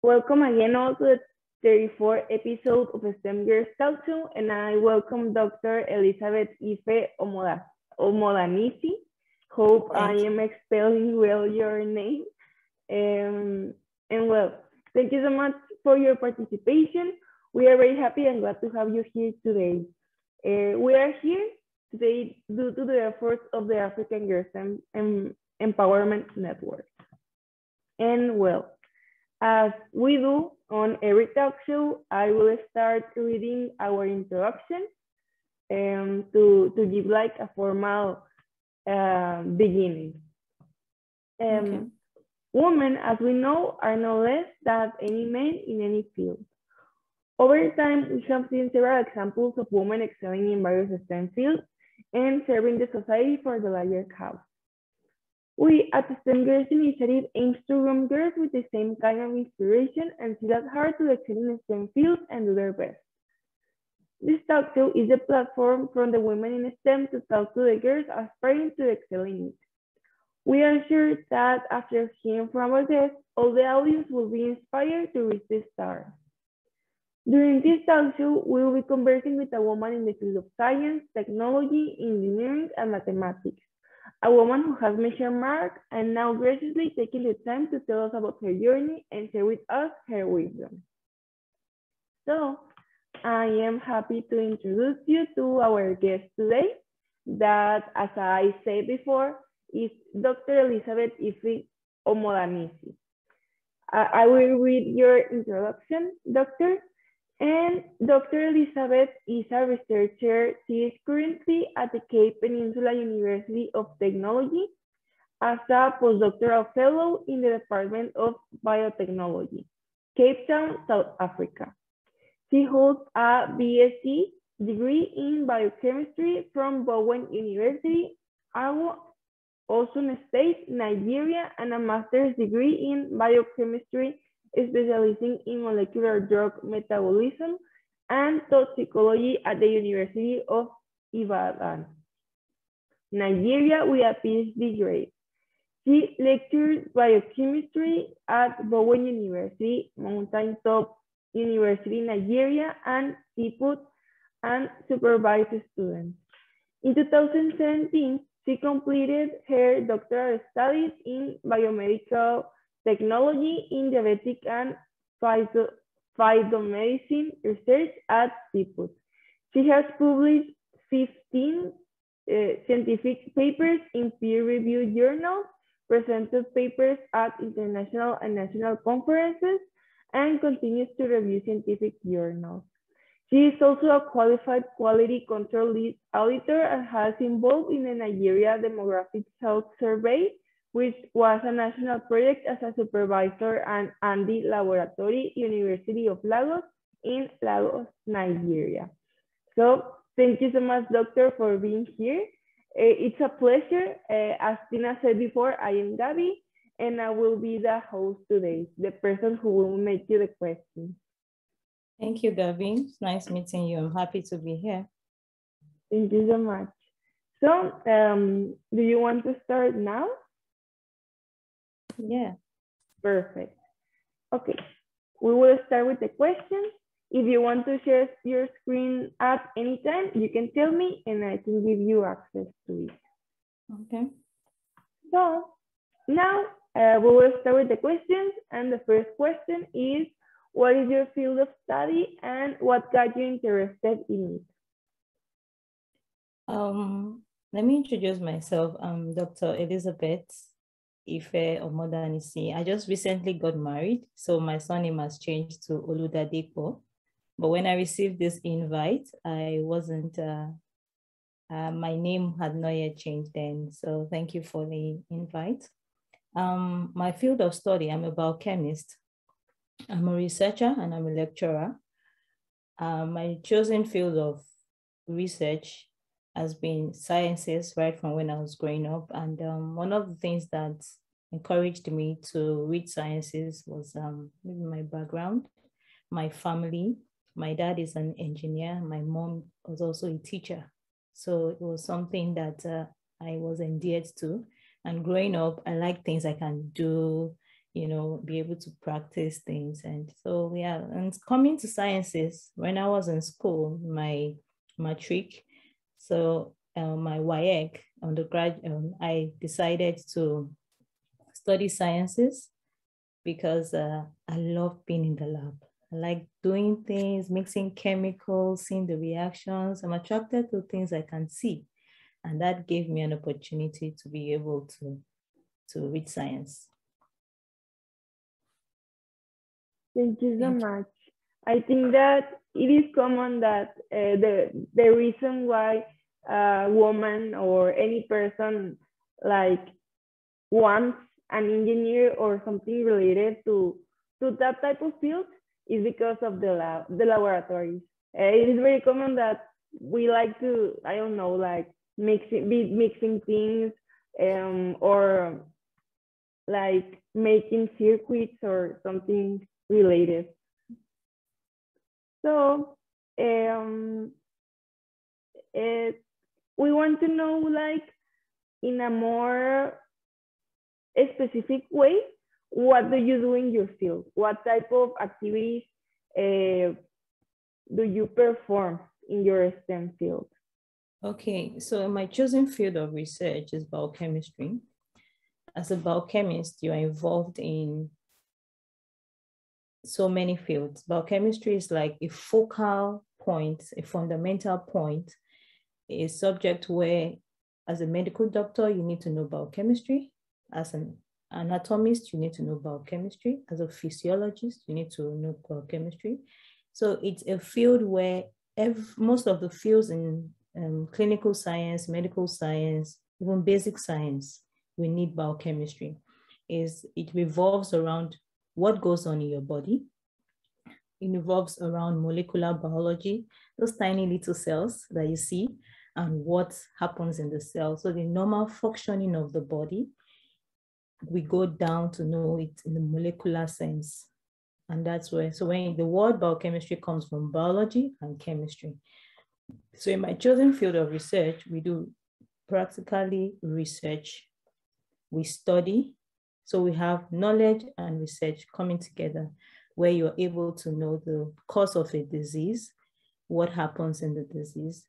Welcome again all to the 34th episode of STEM Girls Talkshow, and I welcome Dr. Elizabeth Ife Omodanisi. Hope I Thank you. am spelling well your name. And well, thank you so much for your participation. We are very happy and glad to have you here today. We are here today due to the efforts of the African Girls Empowerment Network. And well, as we do on every talk show, I will start reading our introduction to give like a formal beginning. Okay. Women, as we know, are no less than any men in any field. Over time, we have seen several examples of women excelling in various STEM fields and serving the society for the larger cause. We at the STEM Girls Initiative aims to groom girls with the same kind of inspiration and see that hard to excel in STEM fields and do their best. This talk show is a platform from the women in STEM to talk to the girls aspiring to excel in it. We are sure that after hearing from our guests, all the audience will be inspired to reach the stars. During this talk show, we will be conversing with a woman in the field of science, technology, engineering, and mathematics. A woman who has made her mark and now graciously taking the time to tell us about her journey and share with us her wisdom. So, I am happy to introduce you to our guest today, that, as I said before, is Dr. Elizabeth Ife Omodanisi. I will read your introduction, Doctor. And Dr. Elizabeth is a researcher. She is currently at the Cape Peninsula University of Technology as a postdoctoral fellow in the Department of Biotechnology, Cape Town, South Africa. She holds a BSc degree in biochemistry from Bowen University, Osun State, Nigeria, and a master's degree in biochemistry specializing in molecular drug metabolism and toxicology at the University of Ibadan, Nigeria, with a PhD grade. She lectured biochemistry at Bowen University, Mountaintop University, Nigeria, and Seaput, and supervised students. In 2017, she completed her doctoral studies in biomedical technology in diabetic and phytomedicine research at Seaput. She has published 15 scientific papers in peer-reviewed journals, presented papers at international and national conferences, and continues to review scientific journals. She is also a qualified quality control lead auditor and has involved in the Nigeria Demographic Health Survey, which was a national project as a supervisor at Andy Laboratory, University of Lagos in Lagos, Nigeria. So thank you so much, Doctor, for being here. It's a pleasure. As Tina said before, I am Gabby, and I will be the host today, the person who will make you the questions. Thank you, Gabby. It's nice meeting you. I'm happy to be here. Thank you so much. So, do you want to start now? Yeah. Perfect. Okay, we will start with the questions. If you want to share your screen at any time, you can tell me and I can give you access to it. Okay. So now we will start with the questions. And the first question is, what is your field of study and what got you interested in it? Let me introduce myself. I'm Dr. Elizabeth Ife Omodanisi. I just recently got married, so my surname has changed to Oludadepo. But when I received this invite, I wasn't, my name had not yet changed then. So thank you for the invite. My field of study, I'm a biochemist. I'm a researcher and I'm a lecturer. My chosen field of research has been sciences right from when I was growing up. And one of the things that encouraged me to read sciences was maybe my background, my family. My dad is an engineer. My mom was also a teacher. So it was something that I was endeared to. And growing up, I like things I can do, be able to practice things. And so, yeah, and coming to sciences, when I was in school, my matric, so my WAEC undergrad, I decided to study sciences because I love being in the lab. I like doing things, mixing chemicals, seeing the reactions. I'm attracted to things I can see. And that gave me an opportunity to be able to read science. Thank you so much. I think that it is common that the reason why a woman or any person like wants an engineer or something related to that type of field is because of the laboratories. It is very common that we like to, I don't know, like mixing things or like making circuits or something related. So we want to know, like, in a more specific way, what do you do in your field? What type of activities do you perform in your STEM field? Okay, so my chosen field of research is biochemistry. As a biochemist, you are involved in so many fields. Biochemistry is like a focal point, a fundamental point, a subject where, as a medical doctor, you need to know biochemistry. As an anatomist, you need to know biochemistry. As a physiologist, you need to know biochemistry. So it's a field where most of the fields in clinical science, medical science, even basic science, we need biochemistry. It revolves around what goes on in your body. It revolves around molecular biology, those tiny little cells that you see, and what happens in the cell. So the normal functioning of the body, we go down to know it in the molecular sense. And that's where, so when the word biochemistry comes from biology and chemistry. So in my chosen field of research, we do practically research. We study. So we have knowledge and research coming together where you're able to know the cause of a disease, what happens in the disease,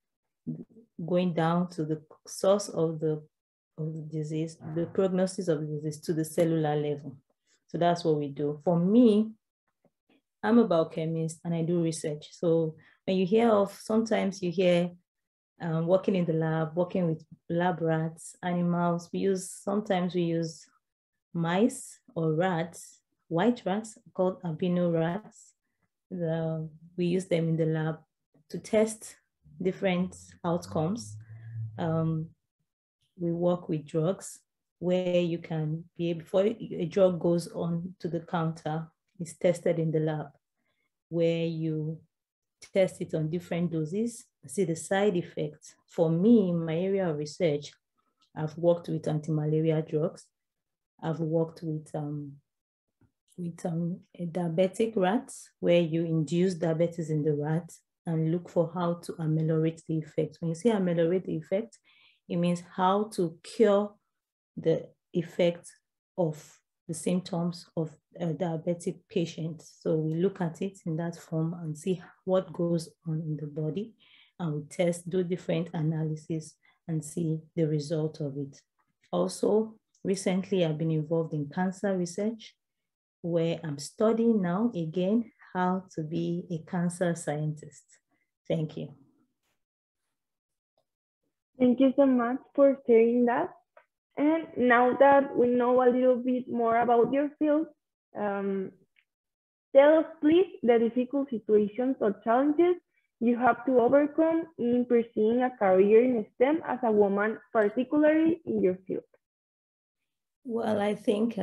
going down to the source of the disease, the prognosis of the disease to the cellular level. So that's what we do. For me, I'm a biochemist and I do research. So when you hear of, sometimes you hear working in the lab, working with lab rats, animals, sometimes we use mice or rats, white rats called albino rats. We use them in the lab to test different outcomes. We work with drugs where you can be, before a drug goes on to the counter, it's tested in the lab where you test it on different doses, see the side effects. For me, in my area of research, I've worked with anti-malaria drugs. I've worked with diabetic rats where you induce diabetes in the rat and look for how to ameliorate the effect. When you say ameliorate the effect, it means how to cure the effect of the symptoms of a diabetic patient. So we look at it in that form and see what goes on in the body, and we test, do different analysis and see the result of it. Also, recently I've been involved in cancer research where I'm studying now again how to be a cancer scientist. Thank you. Thank you so much for sharing that. And now that we know a little bit more about your field, tell us please the difficult situations or challenges you have to overcome in pursuing a career in STEM as a woman, particularly in your field. Well, I think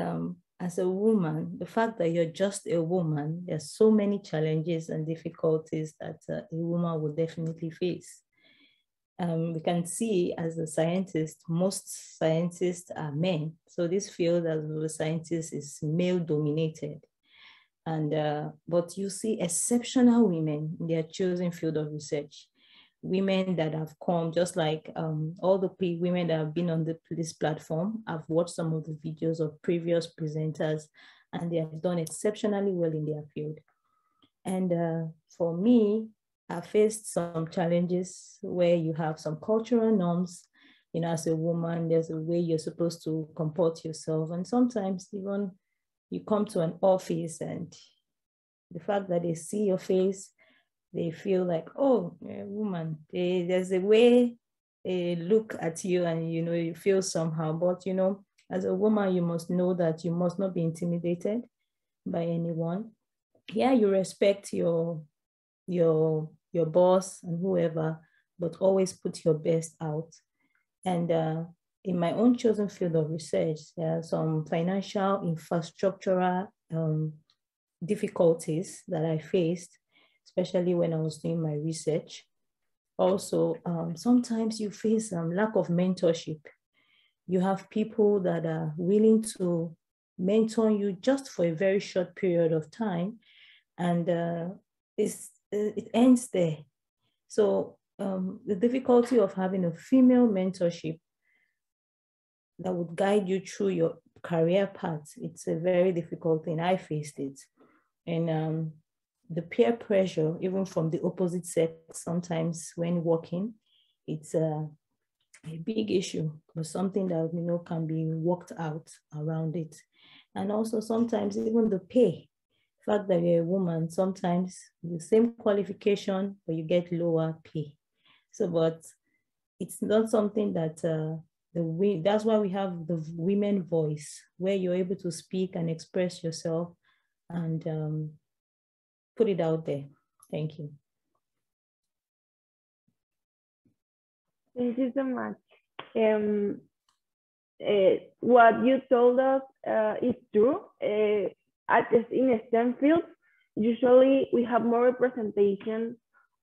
as a woman, the fact that you're just a woman, there's so many challenges and difficulties that a woman will definitely face. We can see as a scientist, most scientists are men. So this field as a scientist is male dominated. And but you see exceptional women in their chosen field of research. Women that have come, just like all the women that have been on this platform. I've watched some of the videos of previous presenters, and they have done exceptionally well in their field. And for me, I faced some challenges where you have some cultural norms. You know, as a woman, there's a way you're supposed to comport yourself. And sometimes even you come to an office and the fact that they see your face, they feel like, oh, woman, there's a way they look at you and, you know, you feel somehow. But, you know, as a woman, you must know that you must not be intimidated by anyone. Yeah, you respect your boss and whoever, but always put your best out. And in my own chosen field of research, there are some financial infrastructural difficulties that I faced, especially when I was doing my research. Also, sometimes you face lack of mentorship. You have people that are willing to mentor you just for a very short period of time, and it ends there. So the difficulty of having a female mentorship that would guide you through your career path, it's a very difficult thing. I faced it. And the peer pressure, even from the opposite sex, sometimes when working, it's a big issue, but something that, you know, can be worked out around it. And also sometimes even the pay, the fact that you're a woman, sometimes the same qualification, but you get lower pay. So, but it's not something that that's why we have the women voice, where you're able to speak and express yourself and put it out there. Thank you. Thank you so much. What you told us is true. In STEM fields, usually we have more representation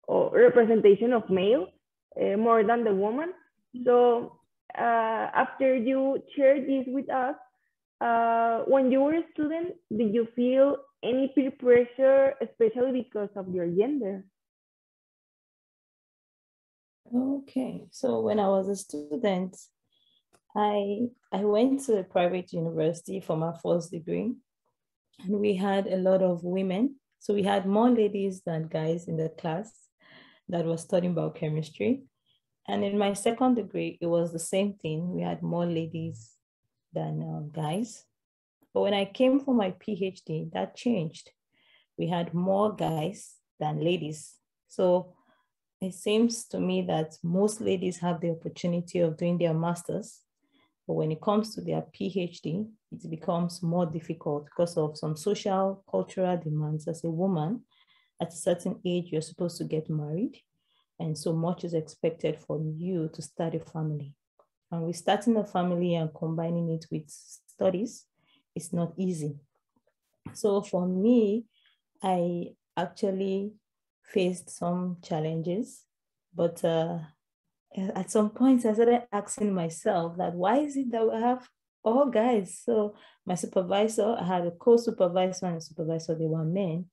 of males more than the woman. So after you shared this with us, when you were a student, did you feel any peer pressure, especially because of your gender? Okay, so when I was a student, I went to a private university for my first degree, and we had a lot of women. So we had more ladies than guys in the class that was studying biochemistry. And in my second degree, it was the same thing. We had more ladies than guys. But when I came for my PhD, that changed. We had more guys than ladies. So it seems to me that most ladies have the opportunity of doing their masters, but when it comes to their PhD, it becomes more difficult because of some social, cultural demands. As a woman, at a certain age, you're supposed to get married, and so much is expected from you to start a family. And with starting a family and combining it with studies, it's not easy. So for me, I actually faced some challenges, but at some point I started asking myself that why is it that we have all guys? So my supervisor, I had a co-supervisor and a supervisor, they were men.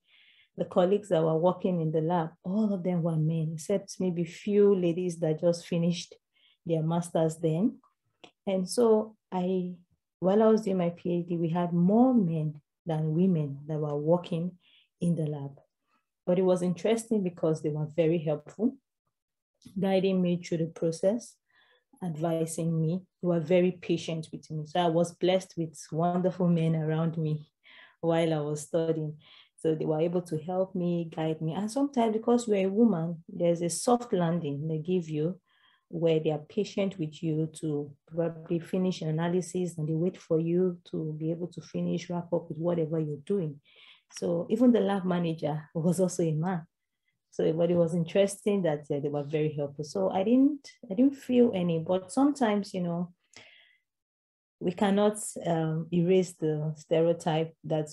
The colleagues that were working in the lab, all of them were men, except maybe few ladies that just finished their masters then. And so while I was doing my PhD, we had more men than women that were working in the lab. But it was interesting because they were very helpful, guiding me through the process, advising me. They were very patient with me. So I was blessed with wonderful men around me while I was studying. So they were able to help me, guide me. And sometimes because you're a woman, there's a soft landing they give you where they are patient with you to probably finish an analysis, and they wait for you to be able to finish, wrap up with whatever you're doing. So even the lab manager was also a man. So, but it was interesting that they were very helpful. So I didn't feel any, but sometimes, you know, we cannot erase the stereotype that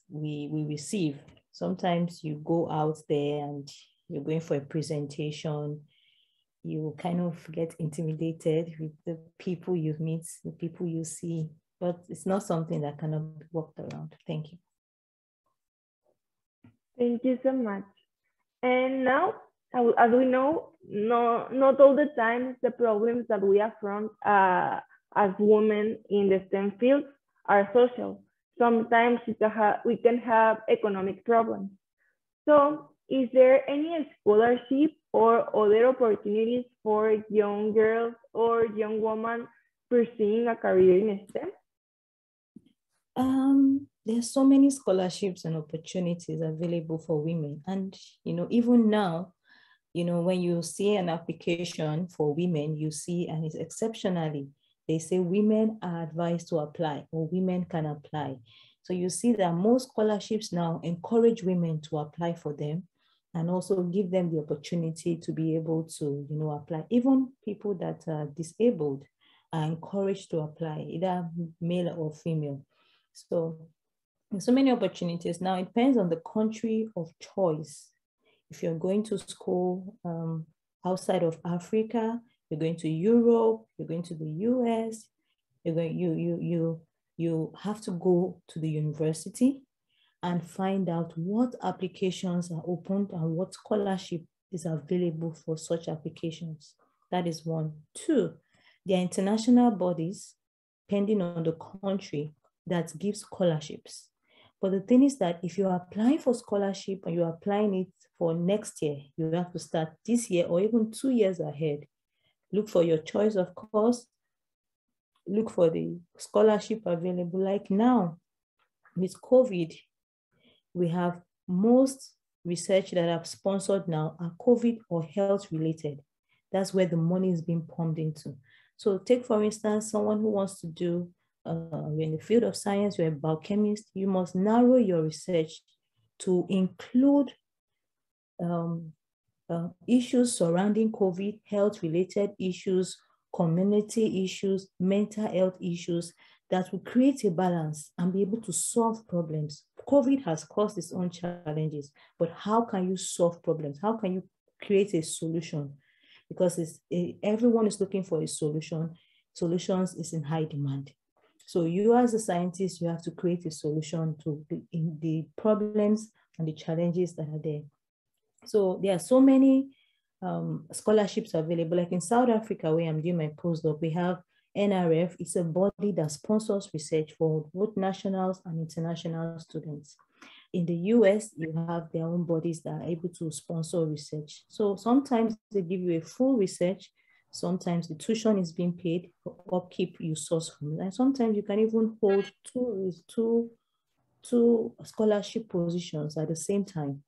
we receive. Sometimes you go out there and you're going for a presentation, you kind of get intimidated with the people you meet, the people you see, but it's not something that cannot be worked around. Thank you. Thank you so much. And now, as we know, not all the time the problems that we affront as women in the STEM fields are social. sometimes we can have economic problems. So is there any scholarship or other opportunities for young girls or young women pursuing a career in STEM? There's so many scholarships and opportunities available for women. And, even now, when you see an application for women, you see, and it's exceptionally, they say women are advised to apply or women can apply. So you see that most scholarships now encourage women to apply for them and also give them the opportunity to be able to, apply. Even people that are disabled are encouraged to apply, either male or female. So there's so many opportunities. Now it depends on the country of choice. If you're going to school outside of Africa, you're going to Europe, you're going to the US, you have to go to the university and find out what applications are opened and what scholarship is available for such applications. That is one. Two, there are international bodies, depending on the country, that give scholarships. But the thing is that if you're applying for scholarship and you're applying it for next year, you have to start this year or even 2 years ahead. Look for your choice of course. Look for the scholarship available. Like now, with COVID, we have most research that I've sponsored now are COVID or health related. That's where the money is being pumped into. So take, for instance, someone who wants to do, you're in the field of science, you're a biochemist, you must narrow your research to include issues surrounding COVID, health-related issues, community issues, mental health issues that will create a balance and be able to solve problems. COVID has caused its own challenges, but how can you solve problems? How can you create a solution? Because everyone is looking for a solution. Solutions is in high demand. So you as a scientist, you have to create a solution to the problems and the challenges that are there. So there are so many scholarships available. Like in South Africa, where I'm doing my postdoc, we have NRF. It's a body that sponsors research for both nationals and international students. In the US, you have their own bodies that are able to sponsor research. So sometimes they give you a full research. Sometimes the tuition is being paid for upkeep you source from. And sometimes you can even hold two scholarship positions at the same time.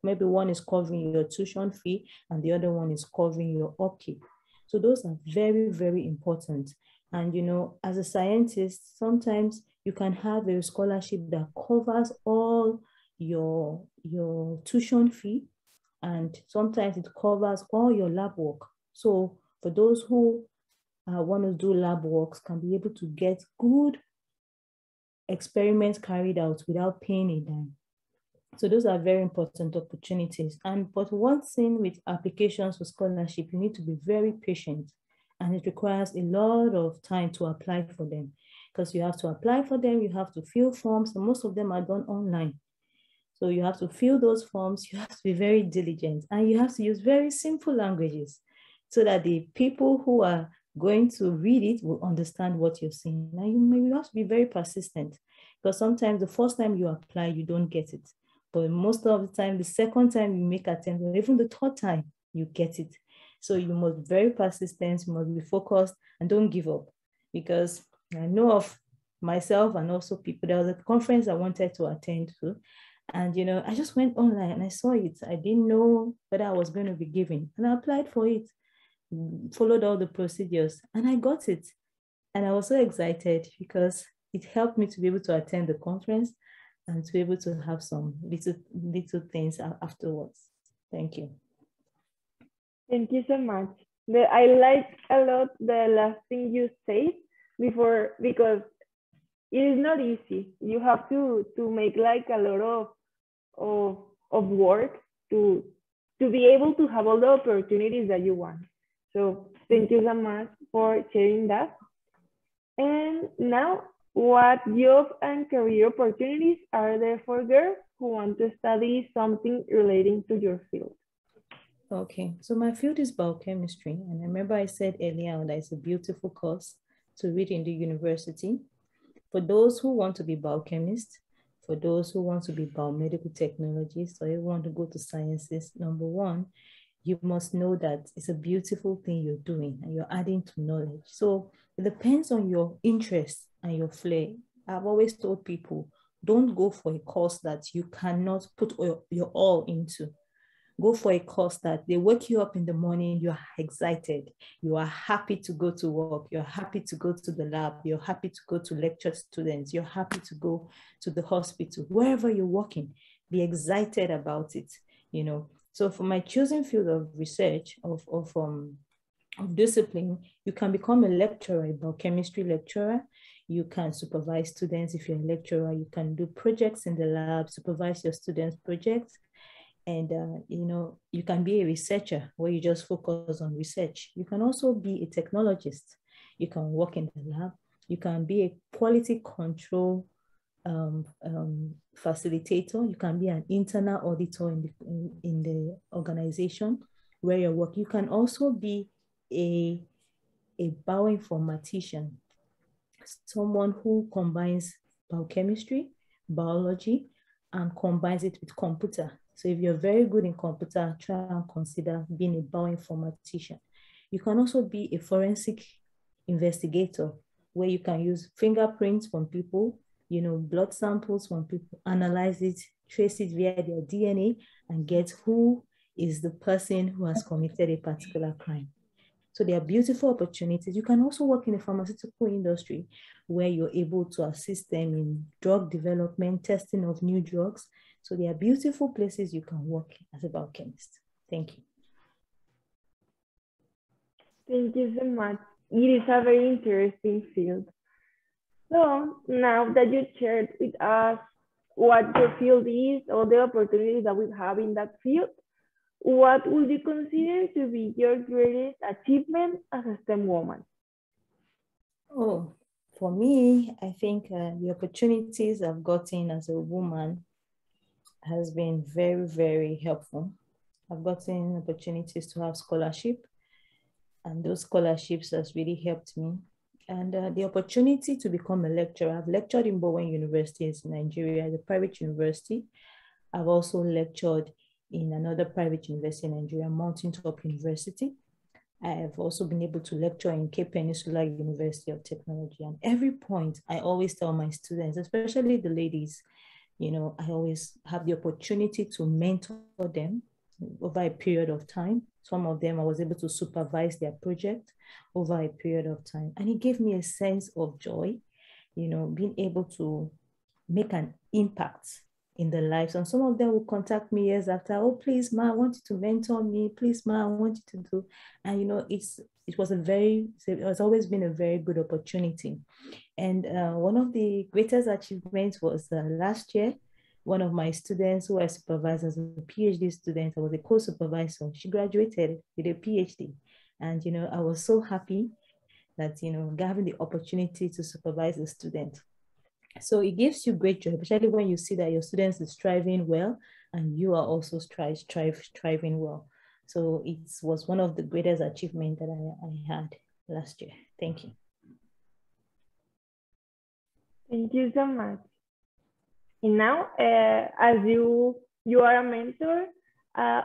Maybe one is covering your tuition fee and the other one is covering your upkeep. So those are very, very important. And, as a scientist, sometimes you can have a scholarship that covers all your tuition fee, and sometimes it covers all your lab work. So for those who want to do lab works, can be able to get good experiments carried out without paying a dime. So those are very important opportunities. But one thing with applications for scholarship, you need to be very patient, and it requires a lot of time to apply for them, because you have to apply for them, you have to fill forms, and most of them are done online. So you have to fill those forms, you have to be very diligent, and you have to use very simple languages so that the people who are going to read it will understand what you're saying. Now you have to be very persistent, because sometimes the first time you apply, you don't get it. But most of the time, the second time you make attempt, or even the third time, you get it. So you must be very persistent, you must be focused, and don't give up. Because I know of myself and also people, there was a conference I wanted to attend to, and I just went online and I saw it. I didn't know whether I was going to be given, and I applied for it, followed all the procedures, and I got it. And I was so excited because it helped me to be able to attend the conference and to be able to have some little things afterwards. Thank you. Thank you so much. I like a lot the last thing you said before, because it is not easy. You have to make like a lot of work to be able to have all the opportunities that you want. So thank you so much for sharing that. And now, what job and career opportunities are there for girls who want to study something relating to your field? Okay, so my field is biochemistry. And I remember I said earlier that it's a beautiful course to read in the university. For those who want to be biochemists, for those who want to be biomedical technologists, or you want to go to sciences, number one, you must know that it's a beautiful thing you're doing and you're adding to knowledge. So it depends on your interest and your flair. I've always told people, don't go for a course that you cannot put your all into. Go for a course that they wake you up in the morning, you're excited, you are happy to go to work, you're happy to go to the lab, you're happy to go to lecture students, you're happy to go to the hospital, wherever you're working, be excited about it, you know. So for my chosen field of research, of discipline, you can become a lecturer, a biochemistry lecturer. You can supervise students if you're a lecturer. You can do projects in the lab, supervise your students' projects. And, you know, you can be a researcher where you just focus on research. You can also be a technologist. You can work in the lab. You can be a quality control facilitator. You can be an internal auditor in the organization where you work. You can also be a bioinformatician, someone who combines biochemistry, biology, and combines it with computer. So if you're very good in computer, try and consider being a bioinformatician. You can also be a forensic investigator where you can use fingerprints from people, you know, blood samples from people, analyze it, trace it via their DNA, and get who is the person who has committed a particular crime. So there are beautiful opportunities. You can also work in the pharmaceutical industry where you're able to assist them in drug development, testing of new drugs. So there are beautiful places you can work as a biochemist. Thank you. Thank you so much. It is a very interesting field. So now that you shared with us what your field is, all the opportunities that we have in that field, what would you consider to be your greatest achievement as a STEM woman? Oh, for me, I think the opportunities I've gotten as a woman has been very, very helpful. I've gotten opportunities to have scholarship, and those scholarships has really helped me. And the opportunity to become a lecturer. I've lectured in Bowen University in Nigeria, the private university. I've also lectured in another private university in Nigeria, Mountaintop University. I have also been able to lecture in Cape Peninsula University of Technology. And every point, I always tell my students, especially the ladies, you know, I always have the opportunity to mentor them over a period of time. Some of them I was able to supervise their project over a period of time. And it gave me a sense of joy, you know, being able to make an impact in the lives. And some of them will contact me years after, oh, please, ma, I want you to mentor me. Please, ma, I want you to do. And, you know, it has always been a very good opportunity. And one of the greatest achievements was last year, one of my students who I supervised as a PhD student, I was a co-supervisor. She graduated with a PhD. And, you know, I was so happy that, you know, having the opportunity to supervise a student. So it gives you great joy, especially when you see that your students is striving well and you are also striving well. So it was one of the greatest achievements that I had last year. Thank you. Thank you so much. And now, as you are a mentor,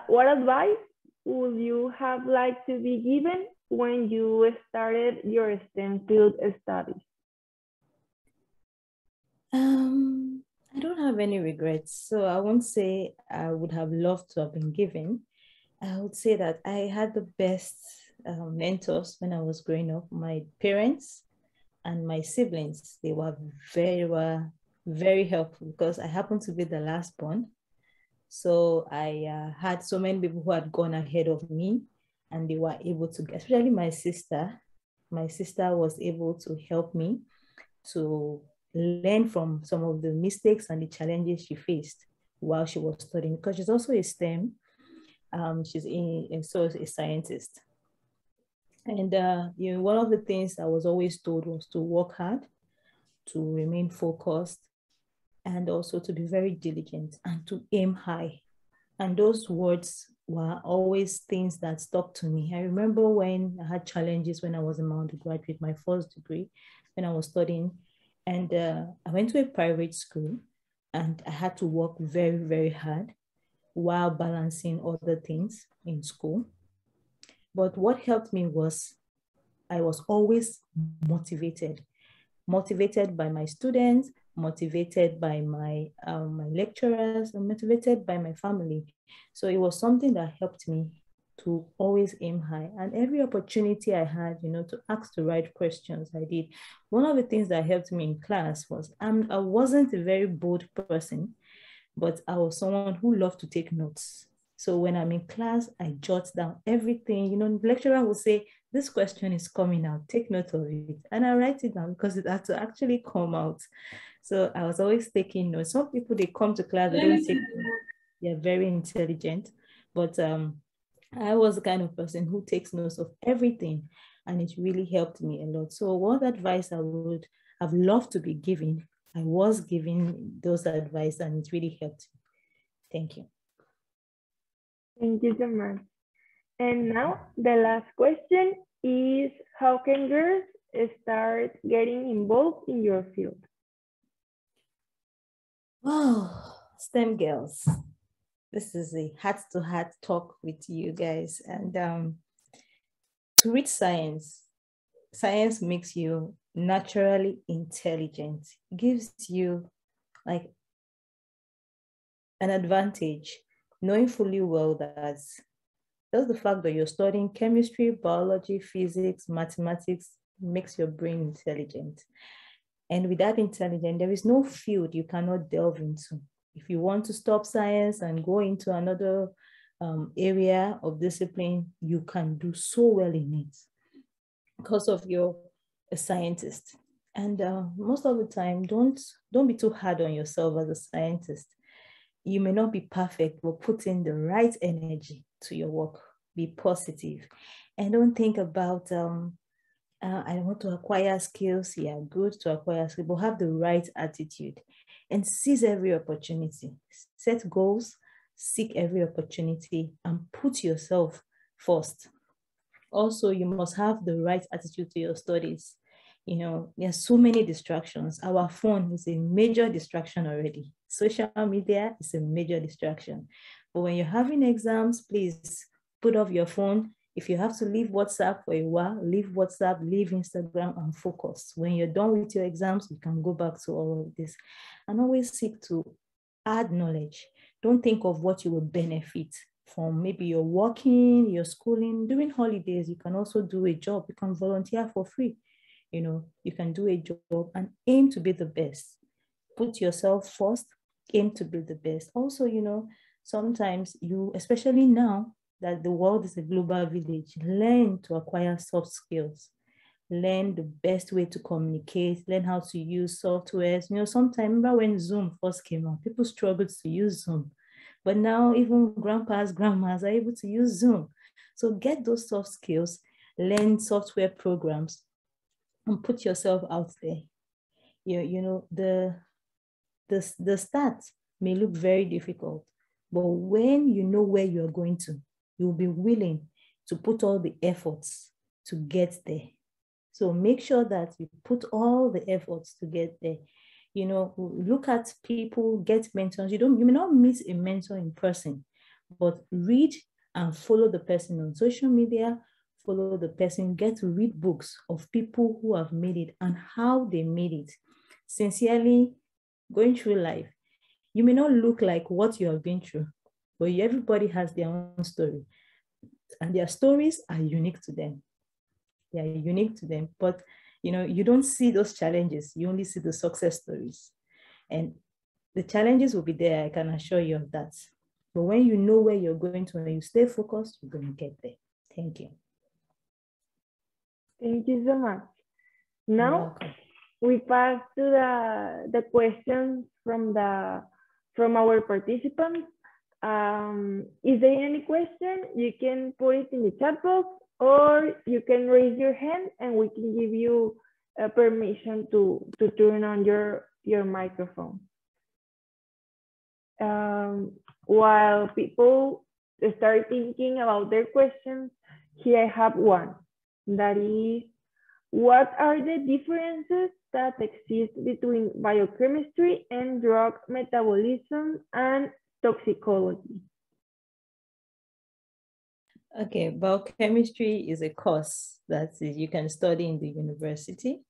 what advice would you have liked to be given when you started your STEM field studies? I don't have any regrets. So I won't say I would have loved to have been given. I would say that I had the best mentors when I was growing up. My parents and my siblings, they were very helpful because I happened to be the last born. So I had so many people who had gone ahead of me and they were able to, especially my sister. My sister was able to help me to learn from some of the mistakes and the challenges she faced while she was studying, because she's also a STEM. She's a scientist. And you know, one of the things I was always told was to work hard, to remain focused, and also to be very diligent and to aim high. And those words were always things that stuck to me. I remember when I had challenges when I was in my undergraduate, my first degree, when I was studying, And I went to a private school and I had to work very, very hard while balancing other things in school. But what helped me was I was always motivated, motivated by my students, motivated by my lecturers, and motivated by my family. So it was something that helped me to always aim high. And every opportunity I had, to ask the right questions, I did. One of the things that helped me in class was I wasn't a very bold person, but I was someone who loved to take notes. So when I'm in class, I jot down everything. The lecturer will say, this question is coming out, take note of it. And I write it down because it had to actually come out. So I was always taking notes. Some people, they come to class, they don't take notes. They're very intelligent. But I was the kind of person who takes notes of everything. And it really helped me a lot. So what advice I would have loved to be giving, I was giving those advice and it really helped me. Thank you. Thank you so much. And now the last question is, how can girls start getting involved in your field? Oh, STEM girls. This is a heart-to-heart talk with you guys. And to read science makes you naturally intelligent. It gives you like an advantage, knowing fully well that just the fact that you're studying chemistry, biology, physics, mathematics makes your brain intelligent. And with that intelligence, there is no field you cannot delve into. If you want to stop science and go into another area of discipline, you can do so well in it because of you're a scientist. And most of the time, don't be too hard on yourself as a scientist. You may not be perfect, but put in the right energy to your work. Be positive. And don't think about, I want to acquire skills. Yeah, good to acquire skills, but have the right attitude and seize every opportunity. Set goals, seek every opportunity, and put yourself first. Also, you must have the right attitude to your studies. There's so many distractions. Our phone is a major distraction already. Social media is a major distraction. But when you're having exams, please put off your phone. If you have to leave WhatsApp for a while, leave WhatsApp, leave Instagram, and focus. When you're done with your exams, you can go back to all of this. And always seek to add knowledge. Don't think of what you will benefit from. Maybe you're working, you're schooling. During holidays, you can also do a job. You can volunteer for free. You can do a job and aim to be the best. Put yourself first, aim to be the best. Also, sometimes especially now that the world is a global village, learn to acquire soft skills. Learn the best way to communicate, learn how to use softwares. Sometimes, remember when Zoom first came out, people struggled to use Zoom. But now even grandpas, grandmas are able to use Zoom. So get those soft skills, learn software programs, and put yourself out there. The start may look very difficult, but when you know where you're going to, you'll be willing to put all the efforts to get there. So make sure that you put all the efforts to get there. Look at people, get mentors. You may not meet a mentor in person, but read and follow the person on social media, follow the person, get to read books of people who have made it and how they made it. Sincerely, going through life, you may not look like what you have been through, but everybody has their own story. And their stories are unique to them. They are unique to them. But, you don't see those challenges. You only see the success stories. And the challenges will be there, I can assure you of that. But when you know where you're going to and you stay focused, you're going to get there. Thank you. Thank you so much. Now we pass to the questions from our participants. Is there any question? You can put it in the chat box, or you can raise your hand and we can give you permission to turn on your microphone. While people start thinking about their questions, here I have one. That is, what are the differences that exist between biochemistry and drug metabolism and toxicology? Okay, biochemistry is a course that you can study in the university,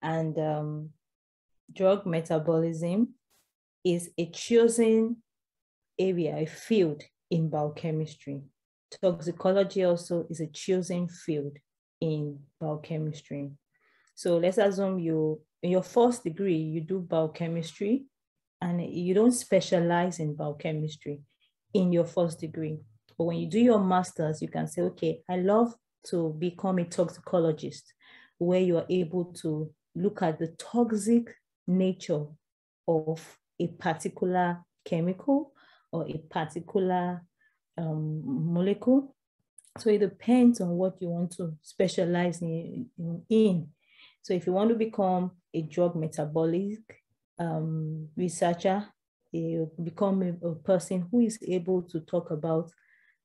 and drug metabolism is a chosen area, a field in biochemistry. Toxicology also is a chosen field in biochemistry. So let's assume in your first degree, you do biochemistry and you don't specialize in biochemistry in your first degree. But when you do your master's, you can say, okay, I love to become a toxicologist, where you are able to look at the toxic nature of a particular chemical or a particular molecule. So it depends on what you want to specialize in. So if you want to become a drug metabolic researcher, you become a person who is able to talk about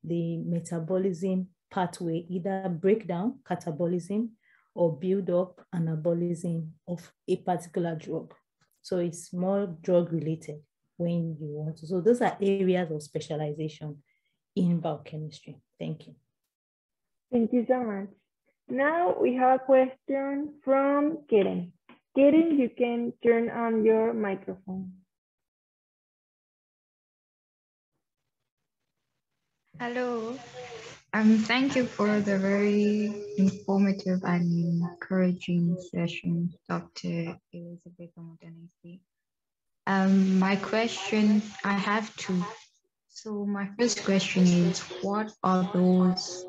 the metabolism pathway, either breakdown, catabolism, or build up, anabolism of a particular drug. So it's more drug related when you want to. So those are areas of specialization in biochemistry. Thank you. Thank you so much. Now we have a question from Keren. Keren, you can turn on your microphone. Hello. Thank you for the very informative and encouraging session, Dr. Elizabeth Omodanisi. My question, I have two. So my first question is, what are those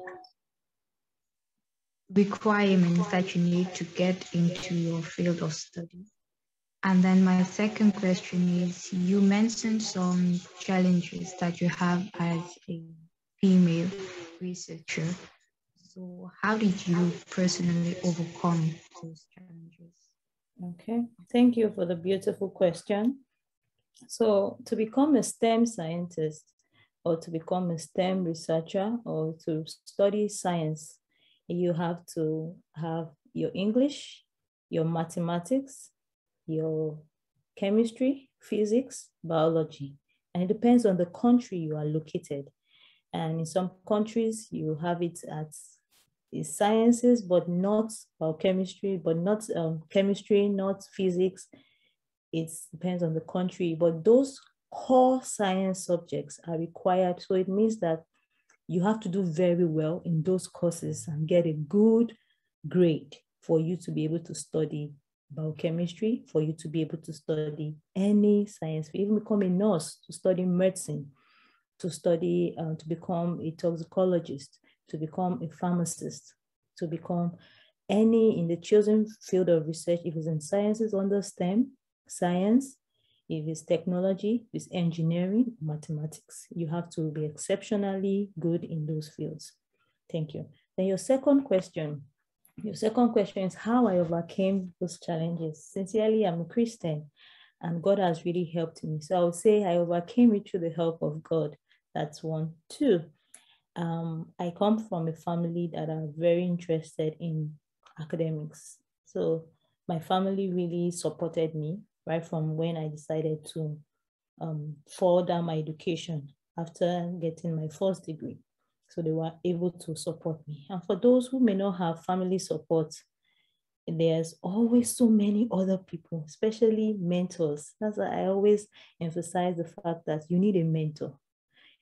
requirements that you need to get into your field of study? And then my second question is, you mentioned some challenges that you have as a female researcher. So how did you personally overcome those challenges? Okay, thank you for the beautiful question. So to become a STEM scientist or to become a STEM researcher or to study science, you have to have your English, your mathematics, your chemistry, physics, biology. And it depends on the country you are located. And in some countries, you have it at sciences, but not biochemistry, but not chemistry, not physics. It depends on the country, but those core science subjects are required. So it means that you have to do very well in those courses and get a good grade for you to be able to study biochemistry, for you to be able to study any science, even become a nurse, to study medicine, to study, to become a toxicologist, to become a pharmacist, to become any in the chosen field of research. If it's in sciences under STEM, science, if it's technology, if it's engineering, mathematics, you have to be exceptionally good in those fields. Thank you. Then your second question is how I overcame those challenges. Sincerely, I'm a Christian and God has really helped me. So I would say I overcame it through the help of God. That's one. Two, I come from a family that are very interested in academics. So my family really supported me right from when I decided to further my education after getting my first degree. So they were able to support me. And for those who may not have family support, there's always so many other people, especially mentors. That's why I always emphasize the fact that you need a mentor.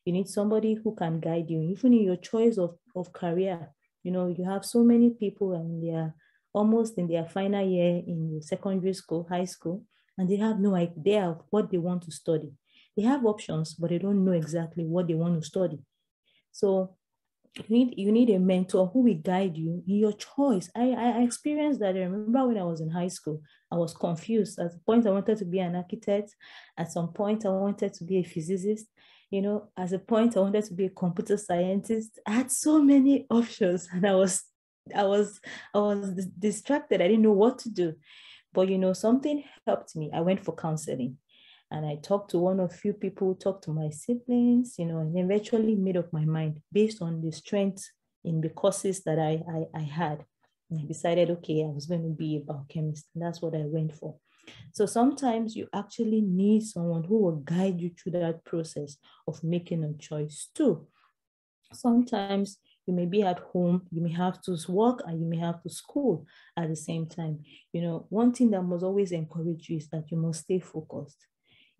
You need somebody who can guide you, even in your choice of career. You know, you have so many people and they are almost in their final year in secondary school, high school, and they have no idea of what they want to study. They have options, but they don't know exactly what they want to study. So you need a mentor who will guide you in your choice. I experienced that. I remember when I was in high school, I was confused. At some point, I wanted to be an architect. At some point, I wanted to be a physicist. You know, at a point, I wanted to be a computer scientist. I had so many options, and I was distracted. I didn't know what to do. But you know, something helped me. I went for counseling. And I talked to one or few people, talked to my siblings, you know, and eventually made up my mind based on the strength in the courses that I had. And I decided, okay, I was going to be a biochemist. And that's what I went for. So sometimes you actually need someone who will guide you through that process of making a choice too. Sometimes you may be at home, you may have to work, and you may have to school at the same time. One thing that must always encourage you is that you must stay focused.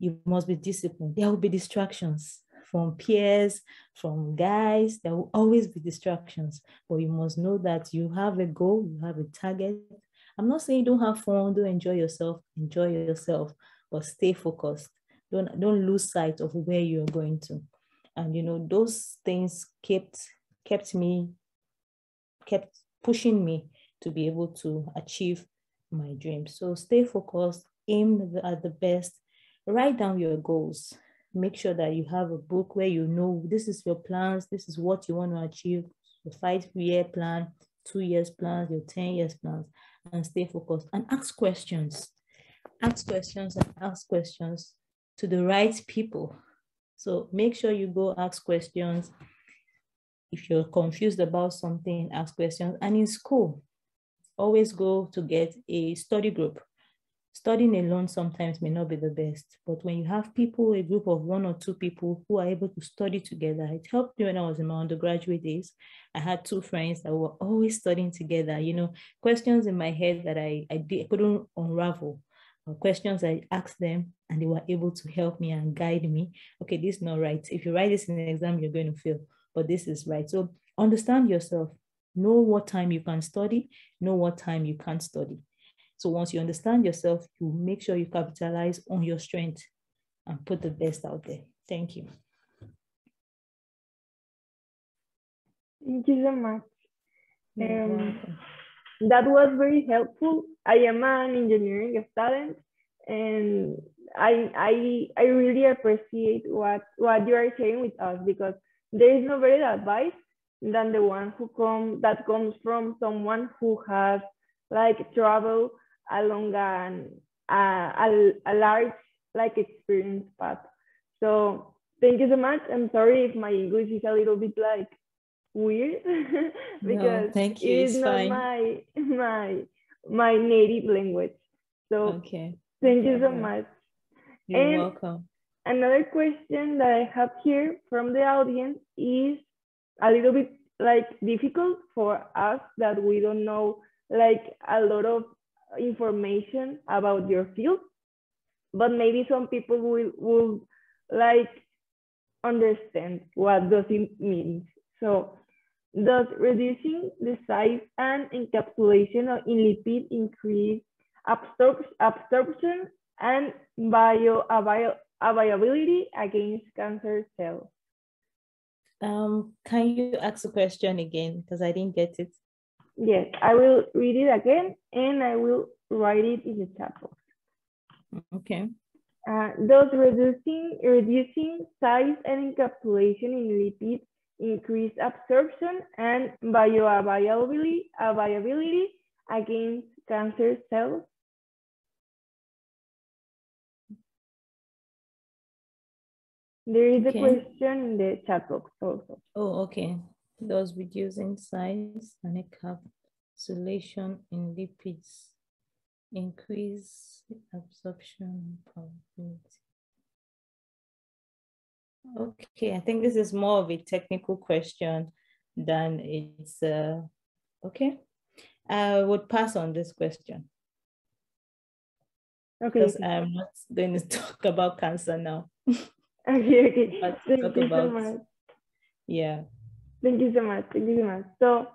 You must be disciplined. There will be distractions from peers, from guys. There will always be distractions, but you must know that you have a goal, you have a target. I'm not saying don't have fun, don't enjoy yourself, but stay focused. Don't lose sight of where you're going to. And those things kept pushing me to be able to achieve my dreams. So stay focused, aim at the best, write down your goals. Make sure that you have a book where this is your plans, this is what you want to achieve, your 5-year plan, 2 years plans, your 10 years plans, and stay focused and ask questions. Ask questions to the right people. So make sure you go ask questions. If you're confused about something, ask questions. And in school, always go to get a study group. Studying alone sometimes may not be the best, but when you have people, a group of 1 or 2 people who are able to study together, it helped me when I was in my undergraduate days. I had 2 friends that were always studying together, questions in my head that I couldn't unravel. Questions I asked them, and they were able to help me and guide me. Okay, this is not right. If you write this in an exam, you're going to fail, but this is right. So understand yourself. Know what time you can study, know what time you can't study. So once you understand yourself, you make sure you capitalize on your strength and put the best out there. Thank you. Thank you so much. You're welcome. That was very helpful. I am an engineering student, and I really appreciate what you are sharing with us, because there is no better advice than the one that comes from someone who has traveled along a large experience path. So thank you so much. I'm sorry if my English is a little bit weird because no, thank you. it is it's not fine. my native language. So okay. Thank you so much. You're welcome. Another question that I have here from the audience is a little bit difficult for us, that we don't know a lot of information about your field, but maybe some people will understand what does it mean. So does reducing the size and encapsulation in lipid increase absorption and bioavailability against cancer cells? Can you ask the question again, because I didn't get it? Yes, I will read it again, and I will write it in the chat box. Okay. Does reducing size and encapsulation in lipids increase absorption and bioavailability against cancer cells? There is a question in the chat box also. Oh, okay. Does reducing size and encapsulation in lipids increase absorption probability? Okay, I think this is more of a technical question than it's okay. I would pass on this question. Okay. Because I'm not going to talk about cancer now. Okay. But Thank you so much. Yeah. Thank you so much. Thank you so much. So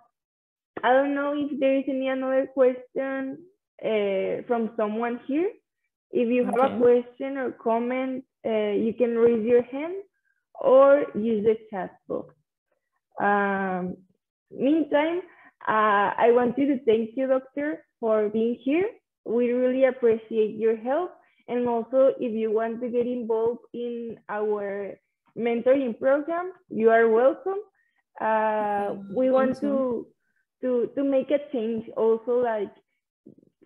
I don't know if there is any another question from someone here. If you have a question or comment, you can raise your hand or use the chat box. Meantime, I want to thank you, Doctor, for being here. We really appreciate your help. And also, if you want to get involved in our mentoring program, you are welcome. We want to make a change, also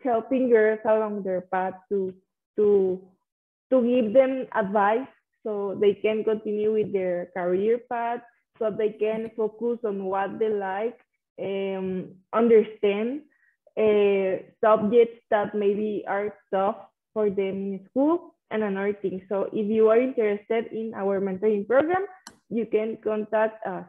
helping girls along their path to give them advice so they can continue with their career path, so they can focus on what they like, understand subjects that maybe are tough for them in school and another thing. So if you are interested in our mentoring program, you can contact us.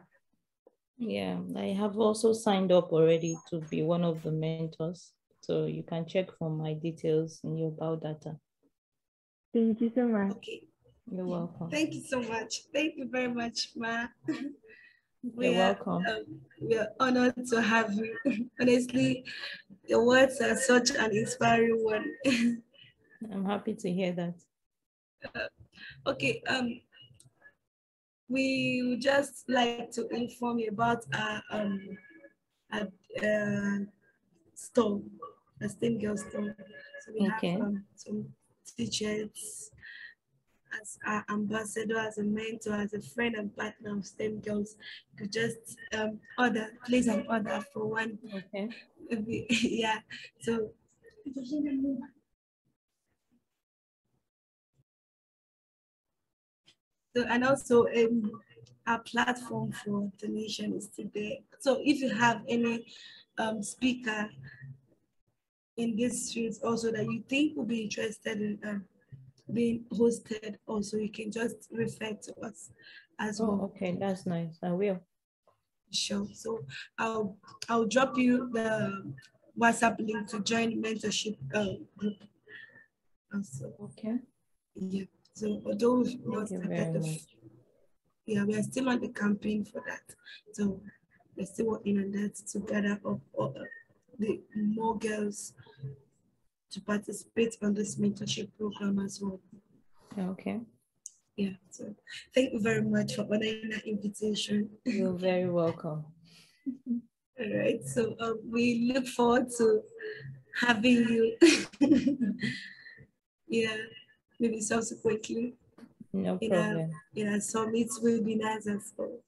Yeah, I have also signed up already to be one of the mentors. So you can check for my details in your biodata. Thank you so much. Okay. You're welcome. Thank you so much. Thank you very much, Ma. You're welcome. We are honored to have you. Honestly, your words are such an inspiring one. I'm happy to hear that. Okay, we would just like to inform you about our store, a STEM girl store. So we have some teachers as our ambassador, as a mentor, as a friend and partner of STEM girls. You could just place an order for one. Okay. Yeah. So and also our platform for donation is still there. So if you have any speaker in this field also that you think will be interested in being hosted, also you can just refer to us as well. Okay, that's nice. I will. Sure. So I'll drop you the WhatsApp link to join mentorship group. Also. Okay. Yeah. So although we've not started we are still on the campaign for that. So we're still working on that to gather up the more girls to participate on this mentorship program as well. Okay. Yeah. So thank you very much for honoring that invitation. You're very welcome. All right. So we look forward to having you. Yeah. Maybe subsequently. No problem. In our summits, webinars as well.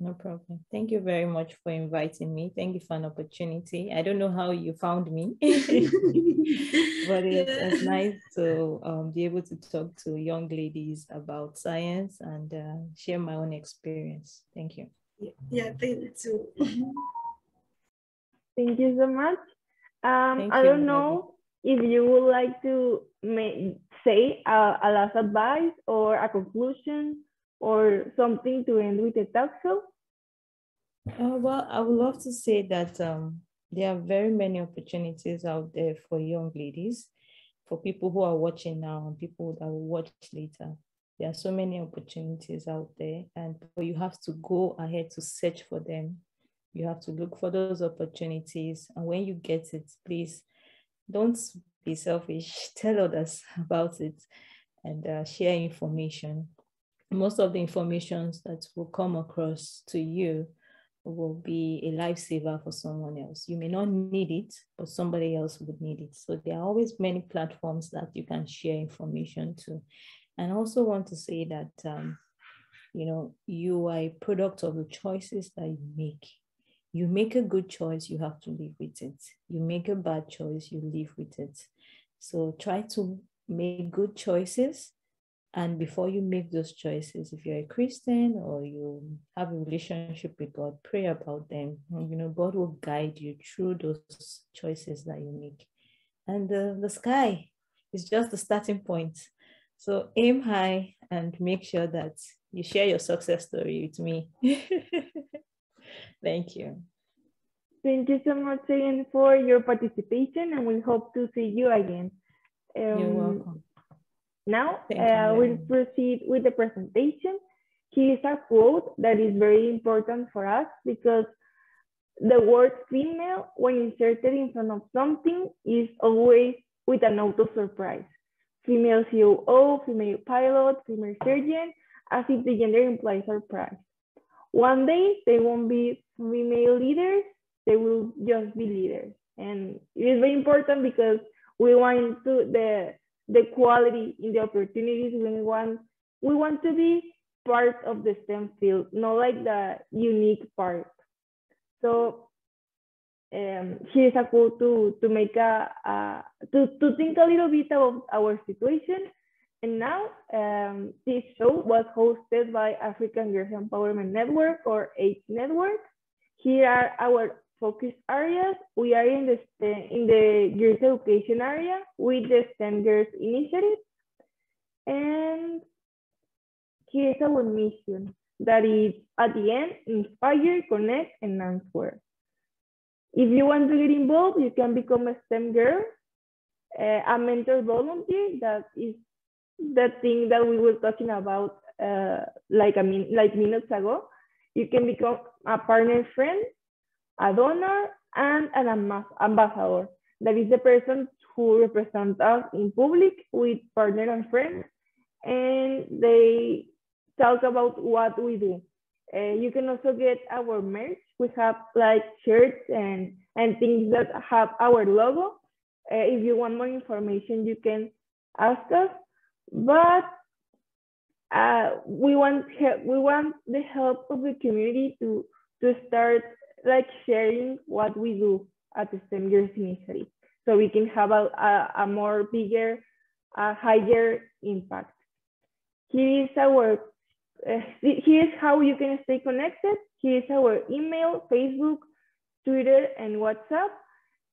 No problem. Thank you very much for inviting me. Thank you for an opportunity. I don't know how you found me, but it's nice to be able to talk to young ladies about science and share my own experience. Thank you. Yeah, thank you too. Thank you so much. I don't know if you would like to say a last advice or a conclusion or something to end with the talk show. Well, I would love to say that there are very many opportunities out there for young ladies, for people who are watching now and people that will watch later. There are so many opportunities out there, but you have to go ahead to search for them. You have to look for those opportunities. And when you get it, please don't be selfish. Tell others about it and share information. Most of the information that will come across to you will be a lifesaver for someone else. You may not need it, but somebody else would need it. So there are always many platforms that you can share information to. And I also want to say that, you are a product of the choices that you make. You make a good choice, you have to live with it. You make a bad choice, you live with it. So try to make good choices. And before you make those choices, if you're a Christian or you have a relationship with God, pray about them. God will guide you through those choices that you make. And the sky is just the starting point. So aim high and make sure that you share your success story with me. Thank you. Thank you so much again for your participation, and we hope to see you again. You're welcome. Now, we'll proceed with the presentation. Here is a quote that is very important for us because the word female, when inserted in front of something, is always with a note of surprise. Female COO, female pilot, female surgeon, as if the gender implies surprise. One day, they won't be female leaders, they will just be leaders. And it is very important because we want the quality in the opportunities. We want to be part of the STEM field, not like the unique part. So here's a quote to make to think a little bit of our situation. And now this show was hosted by African Girls Empowerment Network, or AGE Network. Here are our focus areas, we are in the girls education area with the STEM Girls Initiative. And here's our mission, that is at the end, inspire, connect, and answer. If you want to get involved, you can become a STEM girl, a mentor volunteer. That is the thing that we were talking about like minutes ago. You can become a partner friend, a donor, and an ambassador. That is the person who represents us in public with partner and friends, and they talk about what we do. You can also get our merch. We have like shirts and things that have our logo. If you want more information, you can ask us. But we want the help of the community to start like sharing what we do at the STEM Girls Initiative, so we can have a more bigger, higher impact. Here is how you can stay connected. Here is our email, Facebook, Twitter, and WhatsApp.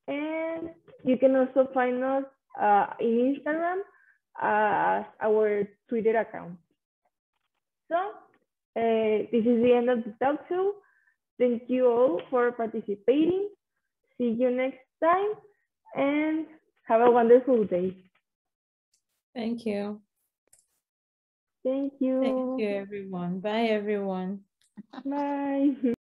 And you can also find us in Instagram as our Twitter account. So this is the end of the talk show. Thank you all for participating. See you next time and have a wonderful day. Thank you. Thank you. Thank you, everyone. Bye, everyone. Bye.